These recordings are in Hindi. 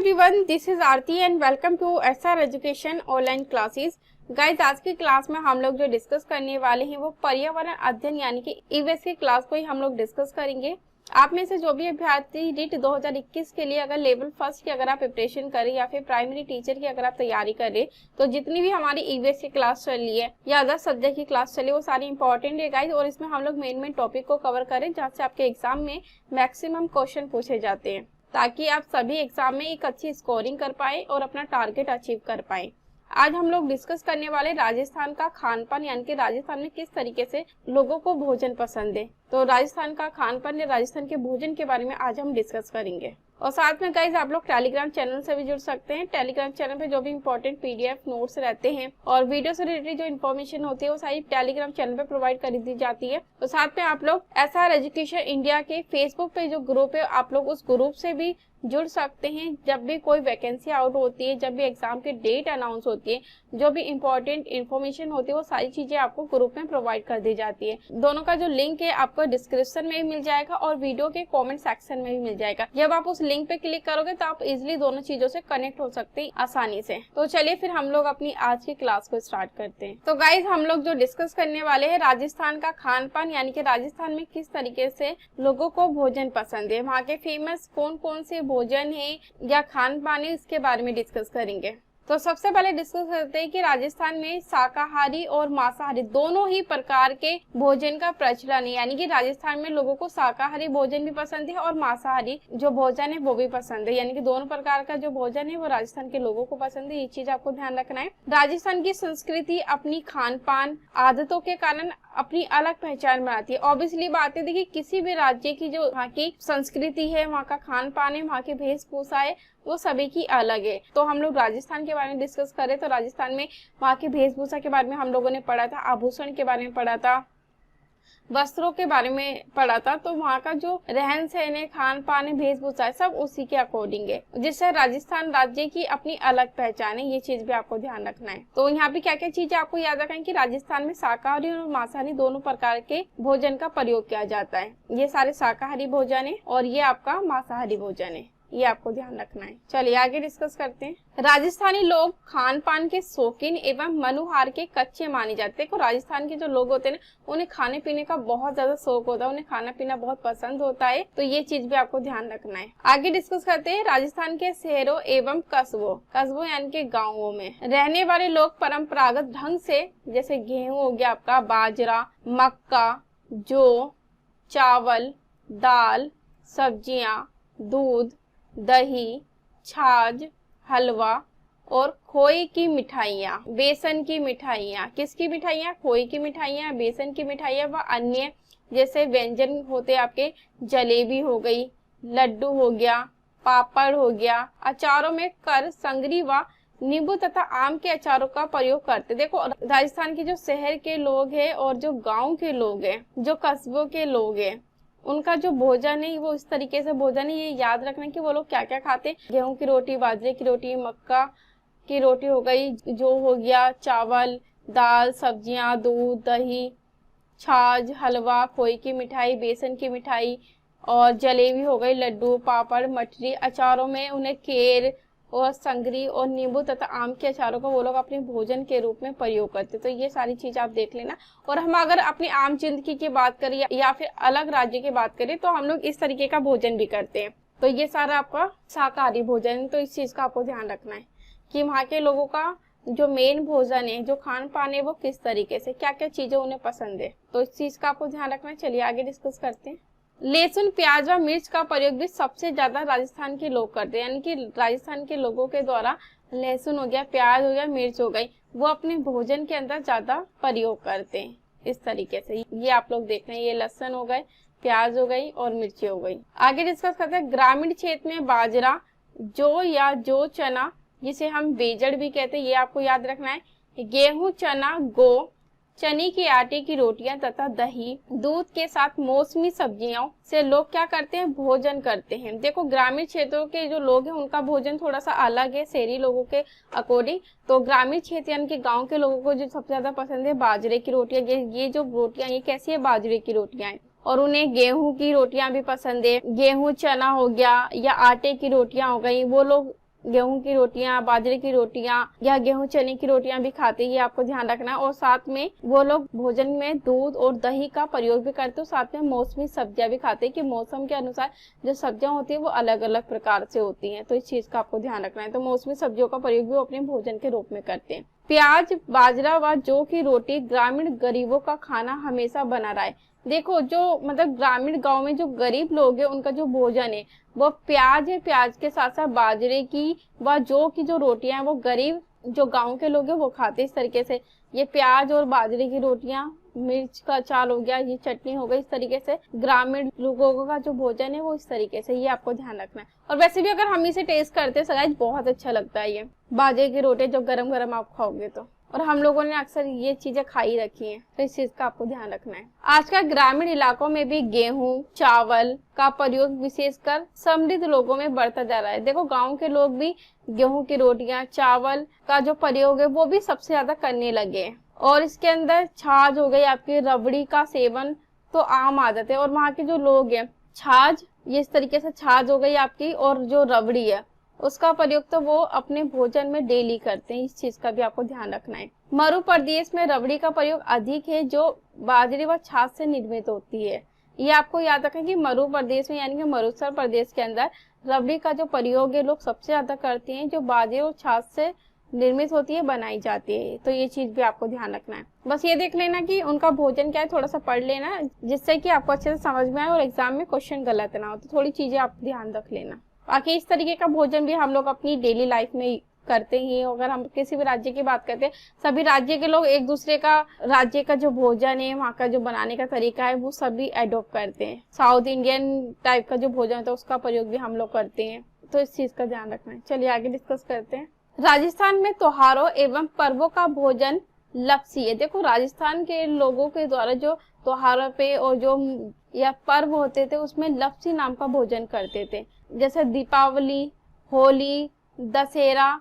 Everyone, this is Aarti and welcome to SR education online classes. Guys, आज की क्लास में हम लोग जो डिस्कस करने वाले हैं वो पर्यावरण अध्ययन यानी कि ईवीएस की क्लास को ही हम लोग डिस्कस करेंगे। आप में से जो भी अभ्यर्थी रीट 2021 के लिए अगर लेवल फर्स्ट की अगर आप प्रिपरेशन करें या फिर प्राइमरी टीचर की अगर आप तैयारी करें, तो जितनी भी हमारी ईवीएस की क्लास चल रही है या अदर सब्जेक्ट की क्लास चली है वो सारी इंपॉर्टेंट है गाइज। और इसमें हम लोग मेन टॉपिक को कवर करें जहाँ से आपके एग्जाम में मैक्सिमम क्वेश्चन पूछे जाते हैं, ताकि आप सभी एग्जाम में एक अच्छी स्कोरिंग कर पाए और अपना टारगेट अचीव कर पाए। आज हम लोग डिस्कस करने वाले राजस्थान का खान पान यानी कि राजस्थान में किस तरीके से लोगों को भोजन पसंद है। तो राजस्थान का खान पान या राजस्थान के भोजन के बारे में आज हम डिस्कस करेंगे। और साथ में गाइज आप लोग टेलीग्राम चैनल से भी जुड़ सकते हैं। टेलीग्राम चैनल पे जो भी इंपॉर्टेंट पीडीएफ नोट्स रहते हैं और वीडियो से रिलेटेड जो इन्फॉर्मेशन होती है वो सारी टेलीग्राम चैनल पे प्रोवाइड कर दी जाती है। तो साथ में आप लोग एसआर एजुकेशन इंडिया के फेसबुक पे जो ग्रुप है आप लोग उस ग्रुप से भी जुड़ सकते हैं। जब भी कोई वैकेंसी आउट होती है, जब भी एग्जाम की डेट अनाउंस होती है, जो भी इंपॉर्टेंट इन्फॉर्मेशन होती है वो सारी चीजें आपको ग्रुप में प्रोवाइड कर दी जाती है। दोनों का जो लिंक है आपको डिस्क्रिप्शन में भी मिल जाएगा और वीडियो के कमेंट सेक्शन में भी मिल जाएगा। जब आप उस लिंक पे क्लिक करोगे तो आप इजिली दोनों चीजों से कनेक्ट हो सकते हैं आसानी से। तो चलिए फिर हम लोग अपनी आज की क्लास को स्टार्ट करते हैं। तो गाइज, हम लोग जो डिस्कस करने वाले हैं राजस्थान का खान पान यानी कि राजस्थान में किस तरीके से लोगों को भोजन पसंद है, वहाँ के फेमस कौन कौन से भोजन है या खान पान है, इसके बारे में डिस्कस करेंगे। तो सबसे पहले डिस्कस करते हैं कि राजस्थान में शाकाहारी और मांसाहारी दोनों ही प्रकार के भोजन का प्रचलन है, यानी कि राजस्थान में लोगों को शाकाहारी भोजन भी पसंद है और मांसाहारी जो भोजन है वो भी पसंद है, यानी कि दोनों प्रकार का जो भोजन है वो राजस्थान के लोगों को पसंद है। ये चीज आपको ध्यान रखना है। राजस्थान की संस्कृति अपनी खान पान आदतों के कारण अपनी अलग पहचान बनाती है। ऑब्वियसली बात है, देखिए किसी भी राज्य की जो वहाँ की संस्कृति है, वहाँ का खान पान है, वहाँ की वेशभूषा है, वो सभी की अलग है। तो हम लोग राजस्थान के बारे में डिस्कस करें तो राजस्थान में वहाँ की वेशभूषा के बारे में हम लोगों ने पढ़ा था, आभूषण के बारे में पढ़ा था, वस्त्रों के बारे में पढ़ा था। तो वहाँ का जो रहन सहन है, खान पान है, वेशभूषा है, सब उसी के अकॉर्डिंग है, जिससे राजस्थान राज्य की अपनी अलग पहचान है। ये चीज भी आपको ध्यान रखना है। तो यहाँ पे क्या क्या चीजें आपको याद रखना है कि राजस्थान में शाकाहारी और मांसाहारी दोनों प्रकार के भोजन का प्रयोग किया जाता है। ये सारे शाकाहारी भोजन है और ये आपका मांसाहारी भोजन है, ये आपको ध्यान रखना है। चलिए आगे डिस्कस करते हैं। राजस्थानी लोग खान पान के शौकीन एवं मनुहार के कच्चे माने जाते हैं। राजस्थान के जो लोग होते हैं उन्हें खाने पीने का बहुत ज्यादा शौक होता है, उन्हें खाना पीना बहुत पसंद होता है। तो ये चीज भी आपको ध्यान रखना है। आगे डिस्कस करते हैं राजस्थान के शहरों एवं कस्बों यानी के गाँवों में रहने वाले लोग परम्परागत ढंग से, जैसे गेहूं हो गया आपका, बाजरा, मक्का, जौ, चावल, दाल, सब्जियां, दूध, दही, छाछ, हलवा और खोए की मिठाइयाँ, बेसन की मिठाइयाँ, किसकी मिठाइयाँ, खोए की मिठाइयाँ, बेसन की मिठाइयाँ व अन्य जैसे व्यंजन होते आपके, जलेबी हो गई, लड्डू हो गया, पापड़ हो गया, अचारों में कर, संगरी व नींबू तथा आम के अचारों का प्रयोग करते। देखो राजस्थान के जो शहर के लोग हैं और जो गाँव के लोग हैं, जो कस्बों के लोग हैं, उनका जो भोजन है वो इस तरीके से भोजन है। ये याद रखना कि वो लोग क्या क्या खाते हैं। गेहूं की रोटी, बाजरे की रोटी, मक्का की रोटी हो गई, जो हो गया, चावल, दाल, सब्जियां, दूध, दही, छाछ, हलवा, खोए की मिठाई, बेसन की मिठाई और जलेबी हो गई, लड्डू, पापड़, मठरी, अचारों में उन्हें केर और संगरी और नींबू तथा आम के अचारों को वो लोग अपने भोजन के रूप में प्रयोग करते। तो ये सारी चीज आप देख लेना। और हम अगर अपनी आम जिंदगी की बात करें या फिर अलग राज्य की बात करें तो हम लोग इस तरीके का भोजन भी करते हैं। तो ये सारा आपका शाकाहारी भोजन है। तो इस चीज का आपको ध्यान रखना है कि वहाँ के लोगों का जो मेन भोजन है, जो खान पान है, वो किस तरीके से, क्या क्या चीजें उन्हें पसंद है। तो इस चीज का आपको ध्यान रखना है। चलिए आगे डिस्कस करते हैं। लहसुन, प्याज व मिर्च का प्रयोग भी सबसे ज्यादा राजस्थान के लोग करते हैं, यानी कि राजस्थान के लोगों के द्वारा लहसुन हो गया, प्याज हो गया, मिर्च हो गई, वो अपने भोजन के अंदर ज्यादा प्रयोग करते हैं। इस तरीके से ये आप लोग देख रहे हैं, ये लहसुन हो गए, प्याज हो गई और मिर्ची हो गई। आगे डिस्कस करते हैं ग्रामीण क्षेत्र में बाजरा, जौ या जौ चना, जिसे हम बेजड़ भी कहते हैं, ये आपको याद रखना है। गेहूं, चना, गो, चने के आटे की रोटियां तथा दही, दूध के साथ मौसमी सब्जियों से लोग क्या करते हैं, भोजन करते हैं। देखो ग्रामीण क्षेत्रों के जो लोग हैं उनका भोजन थोड़ा सा अलग है शहरी लोगों के अकॉर्डिंग। तो ग्रामीण क्षेत्र यानी कि गांव के लोगों को जो सबसे ज्यादा पसंद है बाजरे की रोटियां। ये जो रोटियां ये कैसी है, बाजरे की रोटियां हैं। और उन्हें गेहूं की रोटियां भी पसंद है। गेहूं, चना हो गया या आटे की रोटियां हो गई, वो लोग गेहूं की रोटियां, बाजरे की रोटियां या गेहूं चने की रोटियां भी खाते हैं, ये आपको ध्यान रखना है। और साथ में वो लोग भोजन में दूध और दही का प्रयोग भी करते हैं। साथ में मौसमी सब्जियां भी खाते हैं कि मौसम के अनुसार जो सब्जियां होती है वो अलग अलग प्रकार से होती हैं, तो इस चीज का आपको ध्यान रखना है। तो मौसमी सब्जियों का प्रयोग भी वो अपने भोजन के रूप में करते हैं। प्याज, बाजरा व जौ की रोटी ग्रामीण गरीबों का खाना हमेशा बना रहा है। देखो जो मतलब ग्रामीण गांव में जो गरीब लोग हैं उनका जो भोजन है वो प्याज है। प्याज के साथ साथ बाजरे की व जौ की जो रोटियां हैं वो गरीब जो गांव के लोग हैं वो खाते हैं। इस तरीके से ये प्याज और बाजरे की रोटियां, मिर्च का अचार हो गया, ये चटनी हो गई, इस तरीके से ग्रामीण लोगों का जो भोजन है वो इस तरीके से, ये आपको ध्यान रखना है। और वैसे भी अगर हम इसे टेस्ट करते हैं गाइस बहुत अच्छा लगता है ये बाजरे की रोटी जब गरम गरम आप खाओगे तो। और हम लोगों ने अक्सर ये चीजें खाई रखी हैं, तो इस चीज का आपको ध्यान रखना है। आजकल ग्रामीण इलाकों में भी गेहूं, चावल का प्रयोग विशेषकर समृद्ध लोगों में बढ़ता जा रहा है। देखो गांव के लोग भी गेहूं की रोटियां, चावल का जो प्रयोग है वो भी सबसे ज्यादा करने लगे हैं। और इसके अंदर छाछ हो गई, आपकी रबड़ी का सेवन तो आम आदत है। और वहाँ के जो लोग हैं छाछ, ये इस तरीके से छाछ हो गई आपकी, और जो रबड़ी है उसका प्रयोग तो वो अपने भोजन में डेली करते हैं, इस चीज का भी आपको ध्यान रखना है। मरु प्रदेश में रबड़ी का प्रयोग अधिक है जो बाजरे व छाछ से निर्मित होती है। ये आपको याद रखें कि मरु प्रदेश में यानी कि मरुस्थल प्रदेश के अंदर रबड़ी का जो प्रयोग है लोग सबसे ज्यादा करते हैं, जो बाजरे और छाछ से निर्मित होती है, बनाई जाती है। तो ये चीज भी आपको ध्यान रखना है। बस ये देख लेना कि उनका भोजन क्या है, थोड़ा सा पढ़ लेना जिससे कि आपको अच्छे से समझ में आए और एग्जाम में क्वेश्चन गलत ना हो, तो थोड़ी चीजें आप ध्यान रख लेना। बाकी इस तरीके का भोजन भी हम लोग अपनी डेली लाइफ में करते ही। अगर हम किसी भी राज्य की बात करते हैं, सभी राज्य के लोग एक दूसरे का राज्य का जो भोजन है, वहाँ का जो बनाने का तरीका है वो सभी एडॉप्ट करते हैं। साउथ इंडियन टाइप का जो भोजन होता है उसका प्रयोग भी हम लोग करते हैं, तो इस चीज का ध्यान रखना है। चलिए आगे डिस्कस करते हैं। राजस्थान में त्योहारों एवं पर्वों का भोजन लपसी है। देखो राजस्थान के लोगों के द्वारा जो त्योहारों पे और जो या पर्व होते थे उसमें लपसी नाम का भोजन करते थे। जैसे दीपावली, होली, दशहरा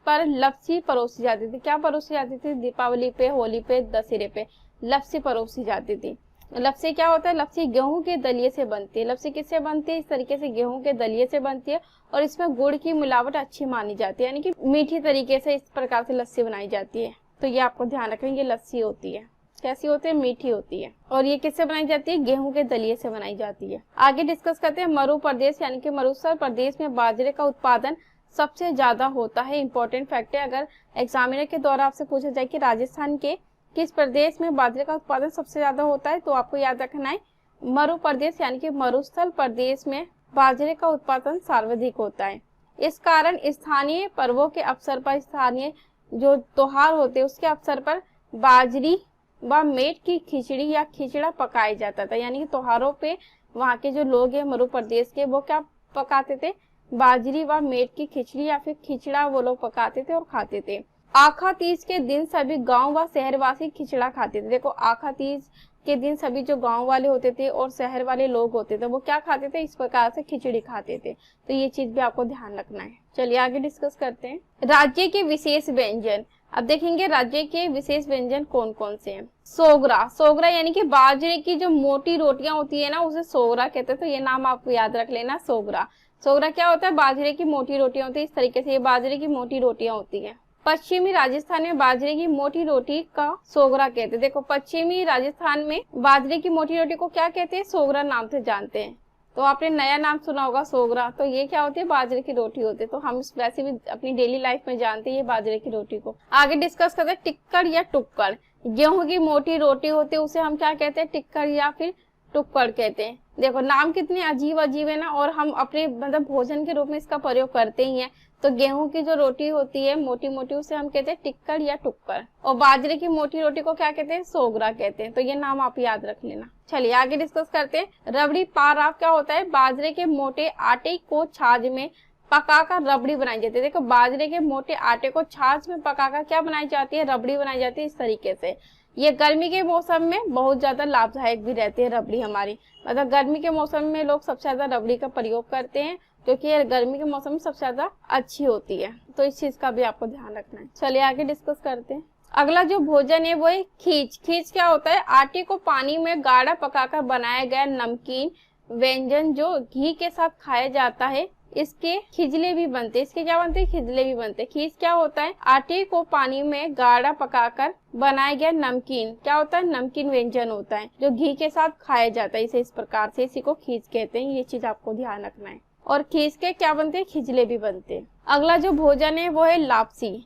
पर लपसी परोसी जाती थी। क्या परोसी जाती थी? दीपावली पे, होली पे, दशहरे पे लपसी परोसी जाती थी। लपसी क्या होता है? लपसी गेहूं के दलिये से बनती है। लपसी किससे बनती है? इस तरीके से गेहूं के दलिये से बनती है और इसमें गुड़ की मिलावट अच्छी मानी जाती है, यानी कि मीठी तरीके से इस प्रकार से लस्सी बनाई जाती है। तो ये आपको ध्यान रखें, ये लस्सी होती है। कैसी होती है? मीठी होती है। और ये किससे बनाई जाती है? गेहूं के दलिये से बनाई जाती है। आगे डिस्कस करते हैं। मरु प्रदेश यानी कि मरुस्थल प्रदेश में बाजरे का उत्पादन सबसे ज्यादा होता है। इंपॉर्टेंट फैक्ट है, अगर एग्जामिनर के द्वारा आपसे पूछा जाए कि राजस्थान के किस प्रदेश में बाजरे का उत्पादन सबसे ज्यादा होता है, तो आपको याद रखना है मरु प्रदेश यानी कि मरुस्थल प्रदेश में बाजरे का उत्पादन सर्वाधिक होता है। इस कारण स्थानीय पर्वों के अवसर पर, स्थानीय जो त्योहार होते हैं उसके अवसर पर बाजरी व मेट की खिचड़ी या खिचड़ा पकाया जाता था। यानी कि त्योहारों पे वहाँ के जो लोग हैं मरु प्रदेश के, वो क्या पकाते थे? बाजरी व मेट की खिचड़ी या फिर खिचड़ा वो लोग पकाते थे और खाते थे। आखा तीज के दिन सभी गांव व शहरवासी खिचड़ा खाते थे। देखो आखा तीज के दिन सभी जो गांव वाले होते थे और शहर वाले लोग होते थे वो क्या खाते थे? इस प्रकार से खिचड़ी खाते थे। तो ये चीज भी आपको ध्यान रखना है। चलिए आगे डिस्कस करते हैं। राज्य के विशेष व्यंजन। अब देखेंगे राज्य के विशेष व्यंजन कौन कौन से हैं। सोगरा, सोगरा यानी कि बाजरे की जो मोटी रोटियां होती है ना उसे सोगरा कहते हैं, तो ये नाम आपको याद रख लेना, सोगरा। सोगरा क्या होता है? बाजरे की मोटी रोटियां होती है। इस तरीके से ये बाजरे की मोटी रोटियां होती है। पश्चिमी राजस्थान में बाजरे की मोटी रोटी का सोगरा कहते हैं। देखो पश्चिमी राजस्थान में बाजरे की मोटी रोटी को क्या कहते हैं? सोगरा नाम से जानते हैं। तो आपने नया नाम सुना होगा सोगरा, तो ये क्या होती है? बाजरे की रोटी होती है। तो हम वैसे भी अपनी डेली लाइफ में जानते हैं ये बाजरे की रोटी को। आगे डिस्कस करते हैं टिक्कर या टुक्कर। गेहूं की मोटी रोटी होती है उसे हम क्या कहते हैं? टिक्कर या फिर टुक्कर कहते हैं। देखो नाम कितने अजीब अजीब है ना, और हम अपने मतलब भोजन के रूप में इसका प्रयोग करते ही हैं। तो गेहूं की जो रोटी होती है मोटी मोटी उसे हम कहते हैं टिक्कर या टुक्कर, और बाजरे की मोटी रोटी को क्या कहते हैं? सोगरा कहते हैं। तो ये नाम आप याद रख लेना। चलिए आगे डिस्कस करते हैं। रबड़ी पाराव क्या होता है? बाजरे के मोटे आटे को छाछ में पकाकर रबड़ी बनाई जाती है। देखो बाजरे के मोटे आटे को छाछ में पकाकर क्या बनाई जाती है? रबड़ी बनाई जाती है। इस तरीके से ये गर्मी के मौसम में बहुत ज्यादा लाभदायक भी रहती है रबड़ी हमारी। मतलब गर्मी के मौसम में लोग सबसे ज्यादा रबड़ी का प्रयोग करते हैं क्योंकि ये गर्मी के मौसम में सबसे ज्यादा अच्छी होती है। तो इस चीज का भी आपको ध्यान रखना है। चलिए आगे डिस्कस करते हैं। अगला जो भोजन है वो है खीच। खीच क्या होता है? आटे को पानी में गाढ़ा पकाकर बनाया गया नमकीन व्यंजन जो घी के साथ खाया जाता है। इसके खिजले भी बनते, इसके क्या बनते हैं, खिजले भी बनते। खीज क्या होता है, आटे को पानी में गाढ़ा पकाकर बनाया गया नमकीन, क्या होता है, नमकीन व्यंजन होता है जो घी के साथ खाया जाता है, इसे इस प्रकार से, इसी को खीज कहते हैं। ये चीज आपको ध्यान रखना है। और खीज के क्या बनते हैं, खिजले भी बनते हैं। अगला जो भोजन है वो है लापसी।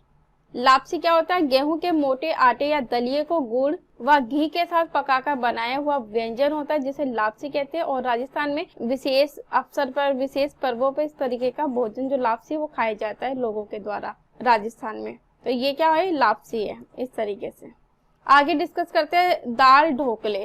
लापसी क्या होता है, गेहूं के मोटे आटे या दलिये को गुड़ व घी के साथ पकाकर बनाया हुआ व्यंजन होता है जिसे लापसी कहते हैं। और राजस्थान में विशेष अवसर पर, विशेष पर्वों पर इस तरीके का भोजन जो लापसी वो खाया जाता है लोगों के द्वारा राजस्थान में। तो ये क्या है, लापसी है। इस तरीके से आगे डिस्कस करते हैं दाल ढोकले।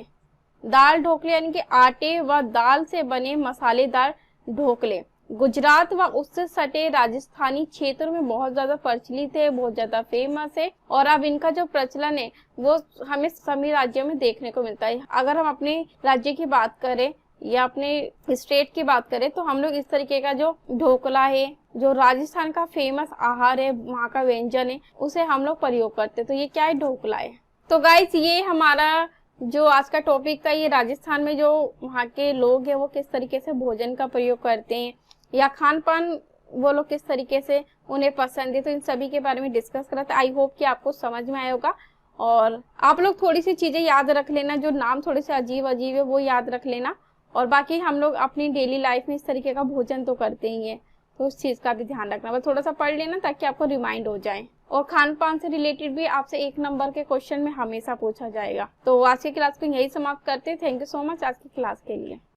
दाल ढोकले यानी कि आटे व दाल से बने मसालेदार ढोकले गुजरात व उससे सटे राजस्थानी क्षेत्रों में बहुत ज्यादा प्रचलित है, बहुत ज्यादा फेमस है। और अब इनका जो प्रचलन है वो हमें सभी राज्यों में देखने को मिलता है। अगर हम अपने राज्य की बात करें या अपने स्टेट की बात करें तो हम लोग इस तरीके का जो ढोकला है, जो राजस्थान का फेमस आहार है, वहाँ का व्यंजन है, उसे हम लोग प्रयोग करते हैं। तो ये क्या है, ढोकला है। तो गाइस ये हमारा जो आज का टॉपिक था, ये राजस्थान में जो वहाँ के लोग हैं वो किस तरीके से भोजन का प्रयोग करते हैं या खान पान वो लोग किस तरीके से उन्हें पसंद है, तो इन सभी के बारे में डिस्कस करा था। आई होप कि आपको समझ में आया होगा। और आप लोग थोड़ी सी चीजें याद रख लेना, जो नाम थोड़े से अजीब अजीब है वो याद रख लेना। और बाकी हम लोग अपनी डेली लाइफ में इस तरीके का भोजन तो करते ही है, तो उस चीज का भी ध्यान रखना। बस थोड़ा सा पढ़ लेना ताकि आपको रिमाइंड हो जाए। और खान पान से रिलेटेड भी आपसे 1 नंबर के क्वेश्चन में हमेशा पूछा जाएगा। तो आज की क्लास को यही समाप्त करते हैं। थैंक यू सो मच आज की क्लास के लिए।